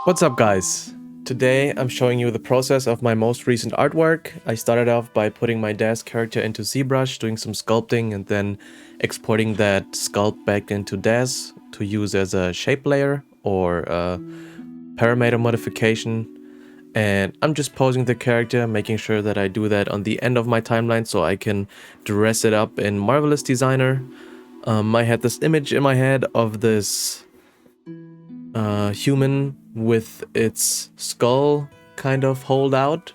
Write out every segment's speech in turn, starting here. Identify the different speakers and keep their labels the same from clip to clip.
Speaker 1: What's up, guys? Today I'm showing you the process of my most recent artwork. I started off by putting my Daz character into ZBrush, doing some sculpting, and then exporting that sculpt back into Daz to use as a shape layer or a parameter modification. And I'm just posing the character, making sure that I do that on the end of my timeline so I can dress it up in Marvelous Designer. I had this image in my head of this human with its skull kind of hold out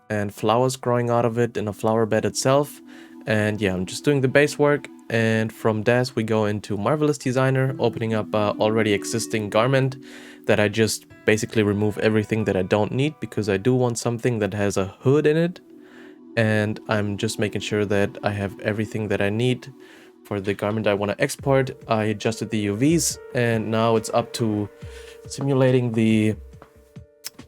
Speaker 1: and flowers growing out of it in a flower bed itself. And yeah, I'm just doing the base work, and from Daz we go into Marvelous Designer, opening up a already existing garment that I just basically remove everything that I don't need, because I do want something that has a hood in it, and I'm just making sure that I have everything that I need for the garment I want to export. I adjusted the UVs, and now it's up to simulating the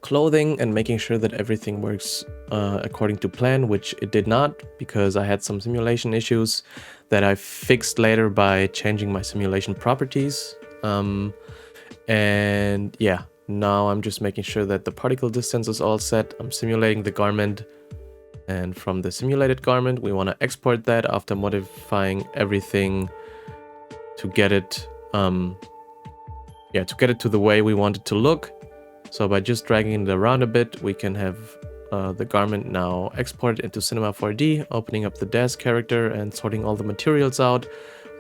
Speaker 1: clothing and making sure that everything works according to plan, which it did not, because I had some simulation issues that I fixed later by changing my simulation properties. And yeah, now I'm just making sure that the particle distance is all set. I'm simulating the garment, and from the simulated garment we want to export that after modifying everything to get it to the way we want it to look. So by just dragging it around a bit, we can have the garment now exported into Cinema 4D, opening up the Daz character and sorting all the materials out,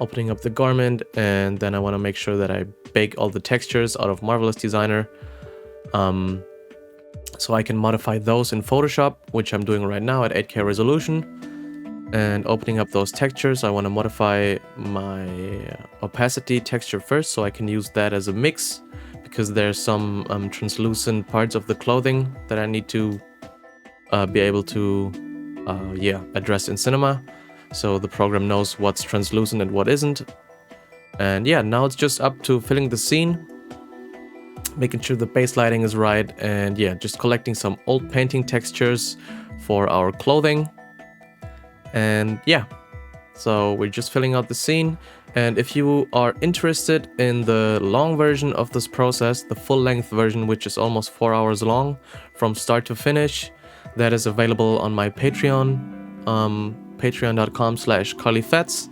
Speaker 1: opening up the garment, and then I want to make sure that I bake all the textures out of Marvelous Designer, so I can modify those in Photoshop, which I'm doing right now at 8K resolution. And opening up those textures, I want to modify my opacity texture first, so I can use that as a mix, because there's some translucent parts of the clothing that I need to be able to address in Cinema, so the program knows what's translucent and what isn't. And yeah, now it's just up to filling the scene, making sure the base lighting is right, and yeah, just collecting some old painting textures for our clothing. And yeah, so we're just filling out the scene. And if you are interested in the long version of this process, the full length version, which is almost 4 hours long from start to finish, that is available on my Patreon, patreon.com/carlyfetz.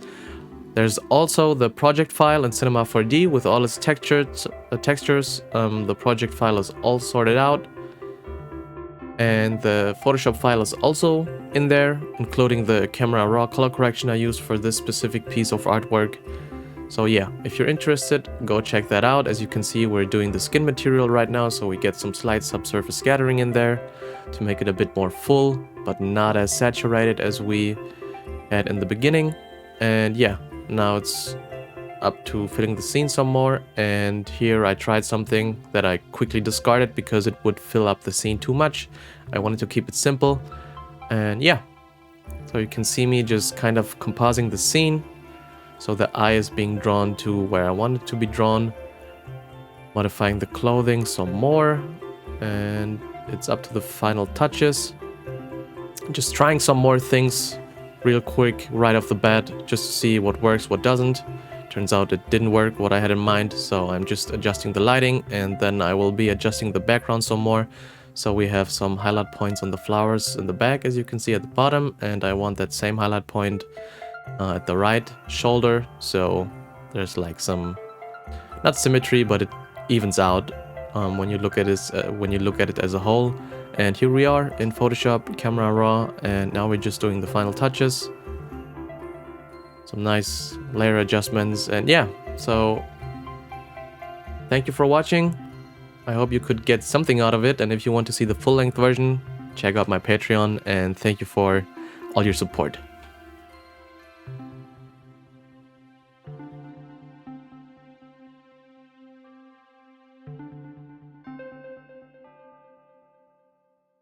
Speaker 1: There's also the project file in Cinema 4D with all its textures. The project file is all sorted out, and the Photoshop file is also in there, including the camera raw color correction I used for this specific piece of artwork. So yeah, if you're interested, go check that out. As you can see, we're doing the skin material right now, so we get some slight subsurface scattering in there to make it a bit more full, but not as saturated as we had in the beginning. And yeah, now it's up to filling the scene some more. And here I tried something that I quickly discarded because it would fill up the scene too much. I wanted to keep it simple. And yeah, so you can see me just kind of composing the scene, so the eye is being drawn to where I want it to be drawn, modifying the clothing some more, and it's up to the final touches. Just trying some more things real quick right off the bat, just to see what works, what doesn't. Turns out it didn't work what I had in mind, so I'm just adjusting the lighting, and then I will be adjusting the background some more. So we have some highlight points on the flowers in the back, as you can see at the bottom, and I want that same highlight point at the right shoulder, so there's like some, not symmetry, but it evens out when you look at it as a whole. And here we are in Photoshop, camera raw, and now we're just doing the final touches, some nice layer adjustments. And yeah, so thank you for watching. I hope you could get something out of it, and if you want to see the full-length version, check out my Patreon, and thank you for all your support.